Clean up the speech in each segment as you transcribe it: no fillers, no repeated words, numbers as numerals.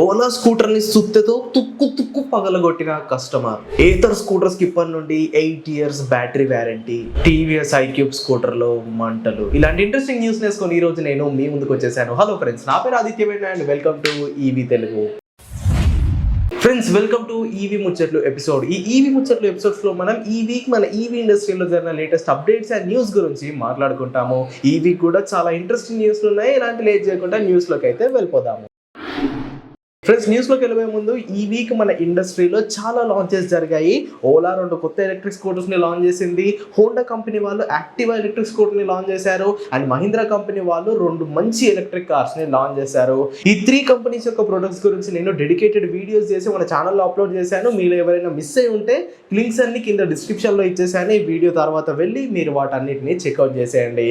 Ola scooter ని సుత్తెతో తుక్కు తుక్కు పగలగొట్టిన కస్టమర్. ఏతర్ స్కూటర్స్ కి ఇప్పటి నుండి 8 years battery warranty. TVS iQube scooter లో మంటలు. ఇలాంటి ఇంట్రెస్టింగ్ న్యూస్ నేర్చుకొని ఈ రోజు నేను మీ ముందుకు వచ్చేసాను. హలో ఫ్రెండ్స్, నా పేరు Aditya and welcome to EV Telugu. Friends, welcome to EV ముచ్చట్లు ఎపిసోడ్. ఈ ఈవీ ముచ్చట్లు ఎపిసోడ్స్ లో మనం ఈ వీక్ మన ఈవీ ఇండస్ట్రీలో జరిగిన లేటెస్ట్ అప్డేట్స్ అండ్ న్యూస్ గురించి మాట్లాడుకుంటాము. ఈ వీక్ కూడా చాలా ఇంట్రెస్టింగ్ న్యూస్లు ఉన్నాయి. ఇలాంటి లేట్ చేయకుండా న్యూస్ లోకి అయితే వెళ్ళిపోదాము. ఫ్రెండ్స్, న్యూస్లోకి వెళ్ళే ముందు ఈ వీక్ మన ఇండస్ట్రీలో చాలా లాంచెస్ జరిగాయి. ఓలా 2 కొత్త ఎలక్ట్రిక్ స్కూటర్స్ని లాంచ్ చేసింది. హోండా కంపెనీ వాళ్ళు యాక్టివా ఎలక్ట్రిక్ స్కూటర్ని లాంచ్ చేశారు. అండ్ మహీంద్రా కంపెనీ వాళ్ళు 2 మంచి ఎలక్ట్రిక్ కార్స్ని లాంచ్ చేశారు. ఈ 3 కంపెనీస్ యొక్క ప్రొడక్ట్స్ గురించి నేను డెడికేటెడ్ వీడియోస్ చేసి మన ఛానల్లో అప్లోడ్ చేశాను. మీరు ఎవరైనా మిస్ అయి ఉంటే లింక్స్ అన్ని కింద డిస్క్రిప్షన్లో ఇచ్చేసాను. ఈ వీడియో తర్వాత వెళ్ళి మీరు వాటన్నిటిని చెక్అవుట్ చేసేయండి.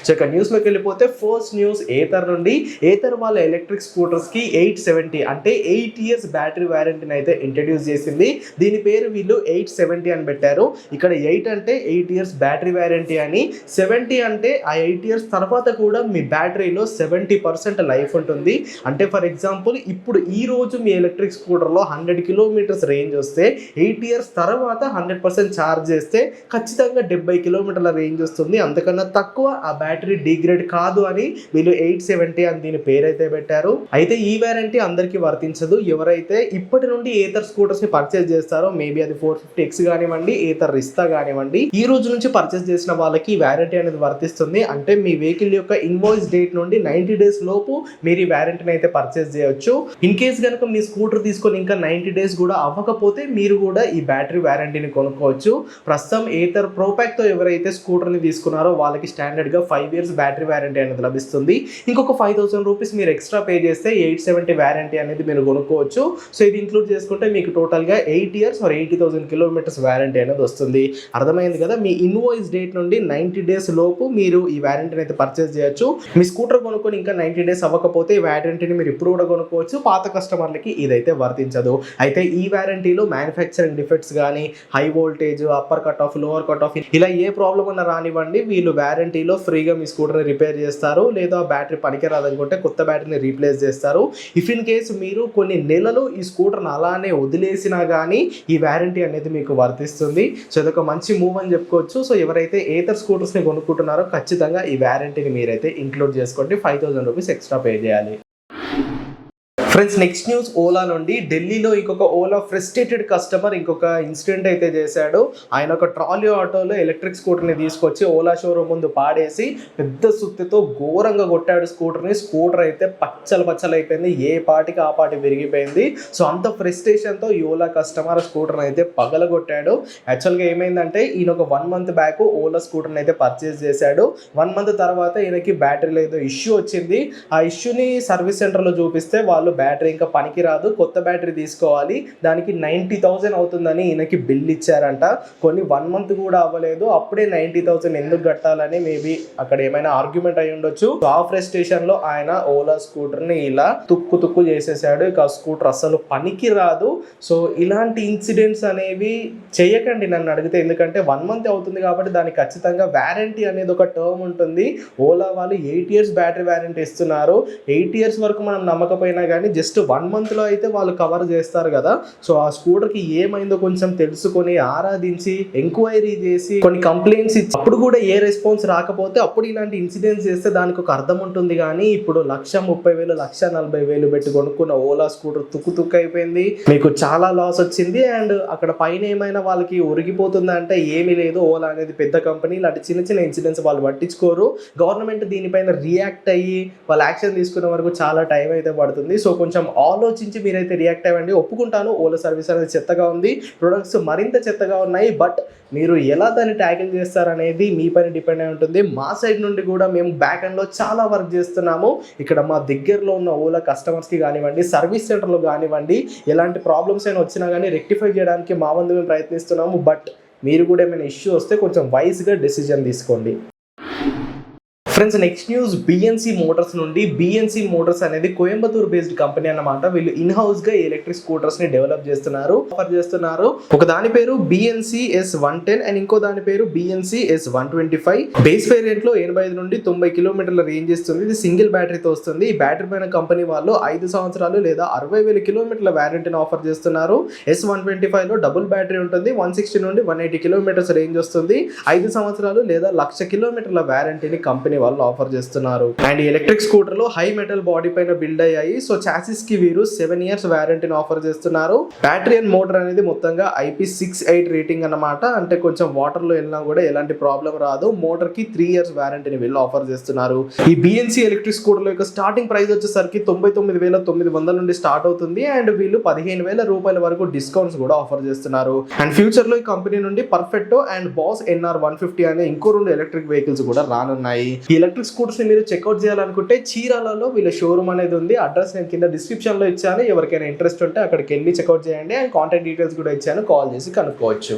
సో ఇక న్యూస్లోకి వెళ్ళిపోతే ఫస్ట్ న్యూస్ ఏతర్ నుండి. ఏతర్ వాళ్ళ ఎలక్ట్రిక్ స్కూటర్స్కి 870 అంటే 8 years బ్యాటరీ వారంటీని అయితే ఇంట్రడ్యూస్ చేసింది. దీని పేరు వీళ్ళు 870 అని పెట్టారు. ఇక్కడ 8 అంటే 8 years బ్యాటరీ వారంటీ అని, 70 అంటే ఆ 8 years తర్వాత కూడా మీ బ్యాటరీలో 70% లైఫ్ ఉంటుంది. అంటే ఫర్ ఎగ్జాంపుల్ ఇప్పుడు ఈ రోజు మీ ఎలక్ట్రిక్ స్కూటర్లో 100 kilometers రేంజ్ వస్తే 8 years తర్వాత 100% ఛార్జ్ చేస్తే ఖచ్చితంగా 70 kilometers రేంజ్ వస్తుంది. అంతకన్నా తక్కువ ఆ బ్యాటరీ డిగ్రేడ్ కాదు అని వీళ్ళు 870 అని దీని పేరైతే పెట్టారు. అయితే ఈ వారంటీ అందరికీ వర్తించదు. ఎవరైతే ఇప్పటి నుండి ఏతర్ స్కూటర్స్ ని పర్చేస్ చేస్తారో, మేబీ అది 450X కానివ్వండి, ఏతర్ రిస్తా కానివ్వండి, ఈ రోజు నుంచి పర్చేస్ చేసిన వాళ్ళకి ఈ వారంటీ అనేది వర్తిస్తుంది. అంటే మీ వెహికల్ యొక్క ఇన్వాయిస్ డేట్ నుండి 90 days లోపు మీరు ఈ వారంటీని అయితే పర్చేస్ చేయొచ్చు. ఇన్ కేస్ కనుక మీ స్కూటర్ తీసుకొని ఇంకా 90 days కూడా అవ్వకపోతే మీరు కూడా ఈ బ్యాటరీ వారంటీని కొనుక్కోవచ్చు. ప్రస్తుతం ఏతర్ ప్రోపాక్ తో ఎవరైతే స్కూటర్ ని తీసుకున్నారో వాళ్ళకి స్టాండర్డ్ గా 5 years బ్యాటరీ వారంటీ అనేది లభిస్తుంది. ఇంకొక 5,000 రూపీస్ మీరు ఎక్స్ట్రా పే చేస్తే 870 వారంటీ అనేది మీరు కొనుక్కోవచ్చు. సో ఇది ఇంక్లూడ్ చేసుకుంటే మీకు టోటల్గా 8 years or 80,000 kilometers వారంటీ అనేది వస్తుంది. అర్థమైంది కదా? మీ ఇన్వాయిస్ డేట్ నుండి 90 days లోపు మీరు ఈ వారంటీని అయితే పర్చేస్ చేయొచ్చు. మీ స్కూటర్ కొనుక్కొని ఇంకా 90 days అవ్వకపోతే ఈ వారంటీని మీరు ఇప్పుడు కూడా కొనుక్కోవచ్చు. పాత కస్టమర్లకి ఇదైతే వర్తించదు. అయితే ఈ వారంటీలో మ్యానుఫ్యాక్చరింగ్ డిఫెక్ట్స్ కానీ, high voltage, upper cut off, lower cut off, ఇలా ఏ ప్రాబ్లం అన్నా రానివ్వండి, వీళ్ళు వారంటీలో ఫ్రీగా మీ స్కూటర్ని రిపేర్ చేస్తారు. లేదా బ్యాటరీ పనికిరాదనుకుంటే కొత్త బ్యాటరీని రీప్లేస్ చేస్తారు. ఇఫ్ ఇన్ కేసు మీరు కొన్ని నెలలు ఈ స్కూటర్ని అలానే వదిలేసినా కానీ ఈ వారంటీ అనేది మీకు వర్తిస్తుంది. సో ఇదొక మంచి మూవ్ అని చెప్పుకోవచ్చు. సో ఎవరైతే ఏతర్ స్కూటర్స్ని కొనుక్కుంటున్నారో ఖచ్చితంగా ఈ వారంటీని మీరైతే ఇంక్లూడ్ చేసుకోండి. 5,000 రూపీస్ ఎక్స్ట్రా పే చేయాలి. ఫ్రెండ్స్, నెక్స్ట్ న్యూస్ ఓలా నుండి. ఢిల్లీలో ఇంకొక ఓలా ఫ్రస్ట్రేటెడ్ కస్టమర్ ఇంకొక ఇన్సిడెంట్ అయితే చేశాడు. ఆయన ఒక ట్రాలీ ఆటోలో ఎలక్ట్రిక్ స్కూటర్ని తీసుకొచ్చి ఓలా షోరూమ్ ముందు పాడేసి పెద్ద సుత్తితో ఘోరంగా కొట్టాడు స్కూటర్ని. స్కూటర్ అయితే పచ్చలు అయిపోయింది. ఏ పాటికి ఆ పాటి విరిగిపోయింది. సో అంత ఫ్రస్ట్రేషన్తో ఈ ఓలా కస్టమర్ స్కూటర్ని అయితే పగలగొట్టాడు. యాక్చువల్గా ఏమైందంటే ఈయన ఒక 1 month బ్యాక్ ఓలా స్కూటర్ని అయితే పర్చేస్ చేశాడు. 1 month తర్వాత ఈయనకి బ్యాటరీలో ఏదో ఇష్యూ వచ్చింది. ఆ ఇష్యూని సర్వీస్ సెంటర్లో చూపిస్తే వాళ్ళు బ్యాటరీ ఇంకా పనికి రాదు, కొత్త బ్యాటరీ తీసుకోవాలి, దానికి 90,000 అవుతుందని ఈయనకి బిల్ ఇచ్చారంట. కొన్ని 1 month కూడా అవ్వలేదు, అప్పుడే 90,000 ఎందుకు కట్టాలని మేబీ అక్కడ ఏమైనా ఆర్గ్యుమెంట్ అయి ఉండొచ్చు. ఆ ఫ్రస్ట్రేషన్ లో ఆయన ఓలా స్కూటర్ ని ఇలా తుక్కు చేసేసాడు. ఇక ఆ స్కూటర్ అసలు పనికి రాదు. సో ఇలాంటి ఇన్సిడెంట్స్ అనేవి చేయకండి నన్ను అడిగితే. ఎందుకంటే 1 month అవుతుంది కాబట్టి దానికి ఖచ్చితంగా వారంటీ అనేది ఒక టర్మ్ ఉంటుంది. ఓలా వాళ్ళు 8 years బ్యాటరీ వారంటీ ఇస్తున్నారు. 8 years వరకు మనం నమ్మకపోయినా కానీ జస్ట్ 1 month లో అయితే వాళ్ళు కవర్ చేస్తారు కదా. సో ఆ స్కూటర్కి ఏమైందో కొంచెం తెలుసుకొని, ఆరాధించి, ఎంక్వైరీ చేసి, కొన్ని కంప్లైంట్స్ ఇచ్చి అప్పుడు కూడా ఏ రెస్పాన్స్ రాకపోతే అప్పుడు ఇలాంటి ఇన్సిడెంట్స్ చేస్తే దానికి ఒక అర్థం ఉంటుంది. కానీ ఇప్పుడు 1,30,000 1,40,000 పెట్టి కొనుక్కున్న ఓలా స్కూటర్ తుక్కు అయిపోయింది. మీకు చాలా లాస్ వచ్చింది. అండ్ అక్కడ పైన ఏమైనా వాళ్ళకి ఒరిగిపోతుందా అంటే ఏమీ లేదు. ఓలా అనేది పెద్ద కంపెనీ. ఇలాంటి చిన్న ఇన్సిడెంట్స్ వాళ్ళు పట్టించుకోరు. గవర్నమెంట్ దీనిపైన రియాక్ట్ అయ్యి వాళ్ళు యాక్షన్ తీసుకునే వరకు చాలా టైం అయితే పడుతుంది. సో కొంచెం ఆలోచించి మీరైతే రియాక్ట్ అవ్వండి. ఒప్పుకుంటాను, ఓలా సర్వీస్ అనేది చెత్తగా ఉంది, ప్రొడక్ట్స్ మరింత చెత్తగా ఉన్నాయి. బట్ మీరు ఎలా దాన్ని ట్యాకిల్ చేస్తారనేది మీ పైన డిపెండ్ అయి ఉంటుంది. మా సైడ్ నుండి కూడా మేము బ్యాక్ ఎండ్లో చాలా వర్క్ చేస్తున్నాము. ఇక్కడ మా దగ్గరలో ఉన్న ఓలా కస్టమర్స్కి కానివ్వండి, సర్వీస్ సెంటర్లో కానివ్వండి, ఎలాంటి ప్రాబ్లమ్స్ అయినా వచ్చినా కానీ రెక్టిఫై చేయడానికి మా వంతు మేము ప్రయత్నిస్తున్నాము. బట్ మీరు కూడా ఏమైనా ఇష్యూ వస్తే కొంచెం వైస్గా డెసిజన్ తీసుకోండి. Friends next news BNC Motors నుండి. బిఎన్సి మోటార్స్ అనేది కోయంబత్తూర్ బేస్డ్ కంపెనీ అన్నమాట. వీళ్ళు ఇన్ హౌస్ గా ఎలక్ట్రిక్ స్కూటర్స్ ని డెవలప్ చేస్తున్నారు. ఒక దాని పేరు బిఎన్సి S110 అండ్ ఇంకో దాని పేరు బిఎన్సి S125. బేస్ వేరియంట్ లో 85 నుండి 90 కిలోమీటర్ల రేంజ్ ఇస్తుంది. ఇది సింగిల్ బ్యాటరీతో వస్తుంది. ఈ బ్యాటరీ పైన కంపెనీ వాళ్ళు 5 సంవత్సరాలు లేదా 60,000 కిలోమీటర్ల వ్యారంటీ ఆఫర్ చేస్తున్నారు. S125 లో డబుల్ బ్యాటరీ ఉంటుంది. 160 నుండి 180 కిలోమీటర్స్ రేంజ్ వస్తుంది. 5 సంవత్సరాలు లేదా 1,00,000 కిలోమీటర్ల వ్యారంటీని కంపెనీ వాళ్ళు ఆఫర్ చేస్తున్నారు. అండ్ ఎలక్ట్రిక్ స్కూటర్ లో హై మెటల్ బాడీ పైన బిల్డ్ అయ్యాయి. సో చాసిస్ కి వీరు 7 ఇయర్స్ వ్యారంటీని ఆఫర్ చేస్తున్నారు. బ్యాటరీ అండ్ మోటార్ అనేది మొత్తంగా IP68 రేటింగ్ అన్నమాట. అంటే కొంచెం వాటర్ లో వెళ్ళినా కూడా ఎలాంటి ప్రాబ్లం రాదు. మోటార్ కి 3 ఇయర్స్ వ్యారంటీని వీళ్ళు ఆఫర్ చేస్తున్నారు. ఈ బిఎన్సి ఎలక్ట్రిక్ స్కూటర్ లో యొక్క స్టార్టింగ్ ప్రైస్ వచ్చేసరికి 99,900 నుండి స్టార్ట్ అవుతుంది. అండ్ వీళ్ళు 15,000 రూపాయల వరకు డిస్కౌంట్స్ కూడా ఆఫర్ చేస్తున్నారు. అండ్ ఫ్యూచర్ లో ఈ కంపెనీ నుండి పర్ఫెక్టో అండ్ బాస్ NR150 అనే ఇంకో 2 ఎలక్ట్రిక్ వెహికల్స్ కూడా రానున్నాయి. ఈ ఎలక్ట్రిక్ స్కూటర్స్ ని మీరు చెక్అౌట్ చేయాలనుకుంటే చీరాలలో వీళ్ళ షోరూమ్ అనేది ఉంది. అడ్రస్ నేను కింద డిస్క్రిప్షన్ లో ఇచ్చాను. ఎవరికైనా ఇంట్రెస్ట్ ఉంటే అక్కడికి వెళ్ళి చెక్అౌట్ చేయండి. అండ్ కాంటాక్ట్ డీటెయిల్స్ కూడా ఇచ్చాను, కాల్ చేసి కనుక్కోవచ్చు.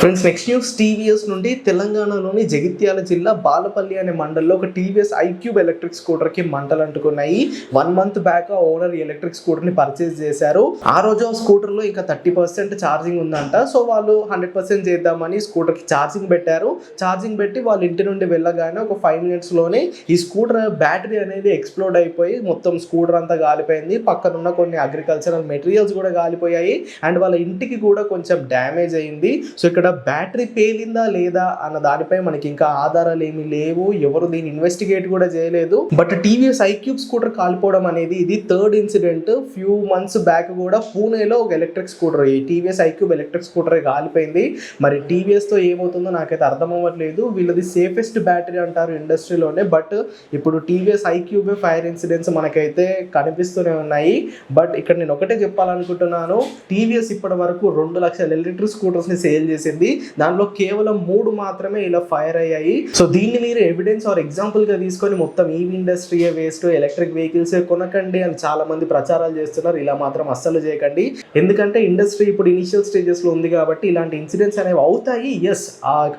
ఫ్రెండ్స్ నెక్స్ట్ న్యూస్ టీవీఎస్ నుండి. తెలంగాణలోని జగిత్యాల జిల్లా బాలపల్లి అనే మండలంలో ఒక టీవీఎస్ iQube ఎలక్ట్రిక్ స్కూటర్ కి మంటలు అంటుకున్నాయి. 1 మంత్ బ్యాక్ ఆ ఓనర్ ఎలక్ట్రిక్ స్కూటర్ ని పర్చేస్ చేశారు. ఆ రోజు ఆ స్కూటర్ లో ఇంకా 30% ఛార్జింగ్ ఉందంట. సో వాళ్ళు 100% చేద్దామని స్కూటర్ కి ఛార్జింగ్ పెట్టారు. ఛార్జింగ్ పెట్టి వాళ్ళ ఇంటి నుండి వెళ్ళగానే ఒక 5 minutes లోనే ఈ స్కూటర్ బ్యాటరీ అనేది ఎక్స్ప్లోడ్ అయిపోయి మొత్తం స్కూటర్ అంతా కాలిపోయింది. పక్కన ఉన్న కొన్ని అగ్రికల్చరల్ మెటీరియల్స్ కూడా కాలిపోయాయి. అండ్ వాళ్ళ ఇంటికి కూడా కొంచెం డ్యామేజ్ అయింది. సో ఇక్కడ బ్యాటరీ పేలిందా లేదా అన్న దానిపై మనకి ఇంకా ఆధారాలు ఏమీ లేవు. ఎవరు దీన్ని ఇన్వెస్టిగేట్ కూడా చేయలేదు. బట్ టీవీఎస్ iQube స్కూటర్ కాలిపోవడం అనేది ఇది 3rd incident. Few months back కూడా పూణేలో ఒక ఎలక్ట్రిక్ స్కూటర్, ఈ టీవీఎస్ iQube ఎలక్ట్రిక్ స్కూటర్ కాలిపోయింది. మరి టీవీఎస్ తో ఏమవుతుందో నాకైతే అర్థం అవ్వట్లేదు. వీళ్ళది సేఫెస్ట్ బ్యాటరీ అంటారు ఇండస్ట్రీలోనే. బట్ ఇప్పుడు టీవీఎస్ iQube ఫైర్ ఇన్సిడెంట్స్ మనకైతే కనిపిస్తూనే ఉన్నాయి. బట్ ఇక్కడ నేను ఒకటే చెప్పాలనుకుంటున్నాను, టీవీఎస్ ఇప్పటి వరకు 2 లక్షల ఎలక్ట్రిక్ స్కూటర్స్ ని సేల్ చేసింది. దానిలో కేవలం 3 మాత్రమే ఇలా ఫైర్ అయ్యాయి. సో దీన్ని మీరు ఎవిడెన్స్ ఆర్ ఎగ్జాంపుల్ గా తీసుకొని మొత్తం ఈ ఇండస్ట్రీ వేస్ట్, ఎలక్ట్రిక్ వెహికల్స్ కొనకండి అని చాలా మంది ప్రచారాలు చేస్తున్నారు. ఇలా మాత్రం అస్సలు చేయకండి. ఎందుకంటే ఇండస్ట్రీ ఇప్పుడు ఇనిషియల్ స్టేజెస్ లో ఉంది కాబట్టి ఇలాంటి ఇన్సిడెంట్స్ అనేవి అవుతాయి. ఎస్,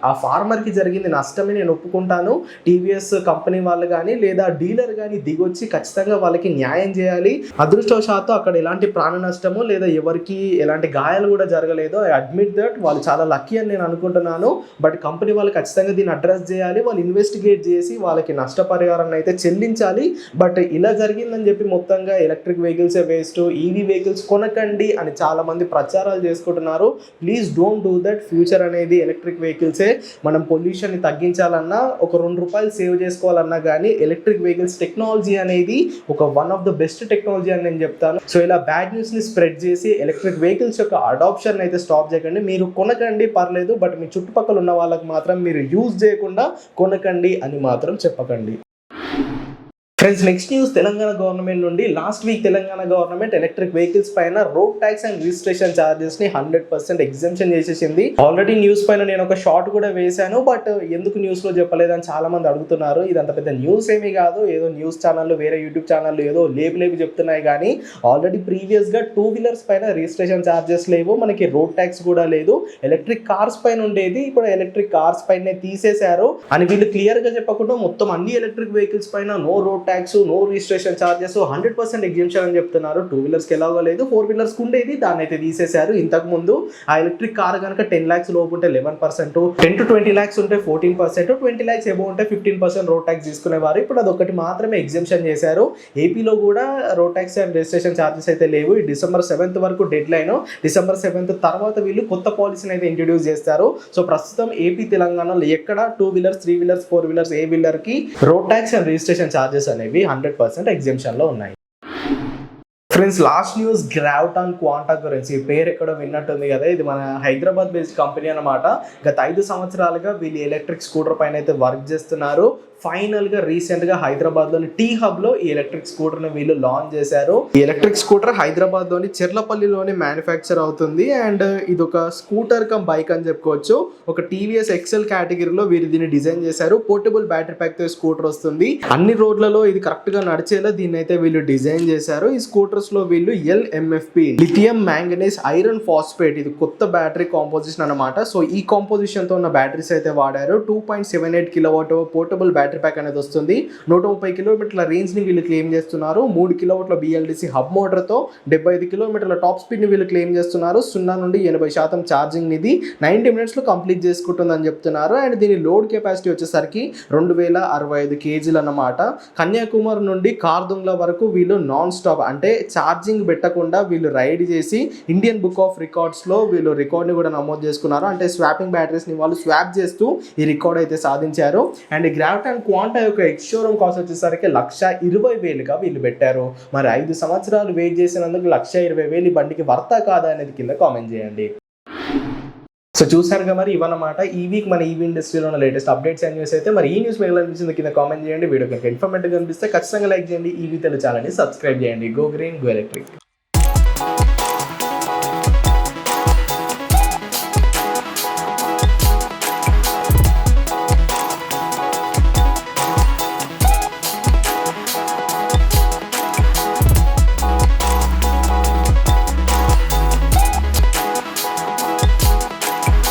ఆ ఫార్మర్ కి జరిగింది నష్టమే, నేను ఒప్పుకుంటాను. టీవీఎస్ కంపెనీ వాళ్ళు కానీ లేదా డీలర్ కానీ దిగొచ్చి ఖచ్చితంగా వాళ్ళకి న్యాయం చేయాలి. అదృష్టవశాత్తు అక్కడ ఎలాంటి ప్రాణ నష్టము లేదా ఎవరికి ఎలాంటి గాయాలు కూడా జరగలేదు. ఐ అడ్మిట్ దట్ వాళ్ళు చాలా లక్కీ అని నేను అనుకుంటున్నాను. బట్ కంపెనీ వాళ్ళు ఖచ్చితంగా దీన్ని అడ్రస్ చేయాలి. వాళ్ళు ఇన్వెస్టిగేట్ చేసి వాళ్ళకి నష్టపరిహారాన్ని అయితే చెల్లించాలి. బట్ ఇలా జరిగిందని చెప్పి మొత్తంగా ఎలక్ట్రిక్ వెహికల్సే వేస్ట్, ఈవీ వెహికల్స్ కొనకండి అని చాలా మంది ప్రచారాలు చేసుకుంటున్నారు. Please don't do that. Future అనేది ఎలక్ట్రిక్ వెహికల్సే. మనం పొల్యూషన్ని తగ్గించాలన్నా, ఒక 2 రూపాయలు సేవ్ చేసుకోవాలన్నా కానీ ఎలక్ట్రిక్ వెహికల్స్ టెక్నాలజీ అనేది ఒక one of the best technology అని నేను చెప్తాను. సో ఇలా బ్యాడ్ న్యూస్ ని స్ప్రెడ్ చేసి ఎలక్ట్రిక్ వెహికల్స్ యొక్క అడాప్షన్ అయితే స్టాప్ చేయకండి. మీరు కొనకండి పర్లేదు, బట్ మీ చుట్టుపక్కల ఉన్న వాళ్ళకి మాత్రం మీరు యూజ్ చేయకుండా కొనకండి అని మాత్రం చెప్పకండి. Friends next news Telangana government నుండి. Last week Telangana government electric vehicles పైన road tax and registration charges ని 100% ఎగ్జంప్షన్ చేసేసింది. ఆల్రెడీ న్యూస్ పైన నేను ఒక షార్ట్ కూడా వేశాను. బట్ ఎందుకు న్యూస్ లో చెప్పలేదని చాలా మంది అడుగుతున్నారు. ఇదంత పెద్ద న్యూస్ ఏమీ కాదు. ఏదో న్యూస్ ఛానళ్ళు, వేరే యూట్యూబ్ ఛానళ్ళు ఏదో లేపు చెప్తున్నాయి కానీ ఆల్రెడీ ప్రీవియస్ గా 2 వీలర్స్ పైన రిజిస్ట్రేషన్ ఛార్జెస్ లేవు, మనకి రోడ్ ట్యాక్స్ కూడా లేదు. ఎలక్ట్రిక్ కార్స్ పైన ఉండేది, ఇప్పుడు ఎలక్ట్రిక్ కార్స్ పైన తీసేశారు అని వీళ్ళు క్లియర్ గా చెప్పకుండా మొత్తం అన్ని ఎలక్ట్రిక్ వెహికల్స్ పైన no road tax, no registration charges, 100% exemption అని చెప్తున్నారు. 2 వీలర్స్ కి ఎలాగో లేదు, 4 వీలర్స్ కి ఉండేది, దాన్ని అయితే తీసేశారు. ఇంతకు ముందు ఆ ఎలక్ట్రిక్ కార్ కనుక 10 lakhs లోపు ఉంటే 11%, 10 to 20 lakhs ఉంటే 14%, 20 lakhs ఎబో ఉంటే 15% రోడ్ ట్యాక్స్ తీసుకునేవారు. ఇప్పుడు అది ఒకటి మాత్రమే ఎగ్జంప్షన్ చేశారు. ఏపీలో కూడా road tax and registration charges అయితే లేవు. ఈ December 7th వరకు డెడ్ లైన్. December 7th తర్వాత వీళ్ళు కొత్త పాలసీని అయితే ఇంట్రడ్యూస్ చేస్తారు. సో ప్రస్తుతం ఏపీ తెలంగాణలో ఎక్కడ 2 వీలర్స్, 3 వీలర్స్, 4 వీలర్స్ ఏ వీలర్ కి road tax and registration charges అనేవి 100% ఎగ్జంప్షన్ లో ఉన్నాయి. Friends last news graviton quanta గురించి. పేరు ఎక్కడో విన్నట్టుంది కదా. ఇది మన హైదరాబాద్ బేస్డ్ కంపెనీ అనమాట. గత 5 సంవత్సరాలుగా వీళ్ళు ఎలక్ట్రిక్ స్కూటర్ పైన అయితే వర్క్ చేస్తున్నారు. ఫైనల్ గా రీసెంట్ గా హైదరాబాద్ లోని టీ హబ్ లో ఈ ఎలక్ట్రిక్ స్కూటర్ ని వీళ్ళు లాంచ్ చేశారు. ఈ ఎలక్ట్రిక్ స్కూటర్ హైదరాబాద్ లోని చెర్లపల్లిలోని మ్యానుఫ్యాక్చర్ అవుతుంది. అండ్ ఇది ఒక స్కూటర్ కమ్ బైక్ అని చెప్పుకోవచ్చు. ఒక టీవీఎస్ ఎక్సెల్ కేటగిరీలో వీరు దీన్ని డిజైన్ చేశారు. పోర్టబుల్ బ్యాటరీ ప్యాక్ తో స్కూటర్ వస్తుంది. అన్ని రోడ్లలో ఇది కరెక్ట్ గా నడిచేలా దీన్ని అయితే వీళ్ళు డిజైన్ చేశారు. ఈ స్కూటర్స్ లో వీళ్ళు LMFP, lithium manganese iron phosphate, ఇది కొత్త బ్యాటరీ కాంపోజిషన్ అనమాట. సో ఈ కాంపోజిషన్ తో ఉన్న బ్యాటరీస్ అయితే వాడారు. 2.78 kW portable battery battery pack అనేది వస్తుంది. 130 కిలోమీటర్ల రేంజ్ని వీళ్ళు క్లెయిమ్ చేస్తున్నారు. 3 కిలోవాట్ల BLDC హబ్ మోటార్తో 75 కిలోమీటర్ల టాప్ స్పీడ్ని వీళ్ళు క్లెయిమ్ చేస్తున్నారు. 0 నుండి 80% ఛార్జింగ్ ఇది 90 మినిట్స్లో కంప్లీట్ చేసుకుంటుందని చెప్తున్నారు. అండ్ దీని లోడ్ కెపాసిటీ వచ్చేసరికి 2065 kg అన్నమాట. కన్యాకుమారి నుండి కార్దుంగ్లా వరకు వీళ్ళు నాన్ స్టాప్ అంటే ఛార్జింగ్ పెట్టకుండా వీళ్ళు రైడ్ చేసి ఇండియన్ బుక్ ఆఫ్ రికార్డ్స్లో వీళ్ళు రికార్డ్ని కూడా నమోదు చేసుకున్నారు. అంటే స్వాపింగ్ బ్యాటరీస్ని వాళ్ళు స్వాప్ చేస్తూ ఈ రికార్డ్ అయితే సాధించారు. అండ్ గ్రావిటాన్ క్వాంటా యొక్క ఎక్స్ షోరూమ్ కాస్ట్ వచ్చేసరికి 1,20,000గా వీళ్ళు పెట్టారు. మరి 5 సంవత్సరాలు వెయిట్ చేసినందుకు 1,20,000 ఈ బండికి వర్తా కాదా అనేది కింద కామెంట్ చేయండి. సో చూసారుగా మరి ఇవన్నమాట ఈ వీక్ మన ఈవీ ఇండస్ట్రీలో ఉన్న లేటెస్ట్ అప్డేట్స్ అండ్ న్యూస్ అయితే. మరి ఈ న్యూస్ మీకు అనిపించింది కింద కామెంట్ చేయండి. వీడియో కనుక ఇన్ఫర్మేటివ్గా అనిపిస్తే ఖచ్చితంగా లైక్ చేయండి. ఈవీ తెలుగు ఛానల్ని సబ్స్క్రైబ్ చేయండి. Go green go electric.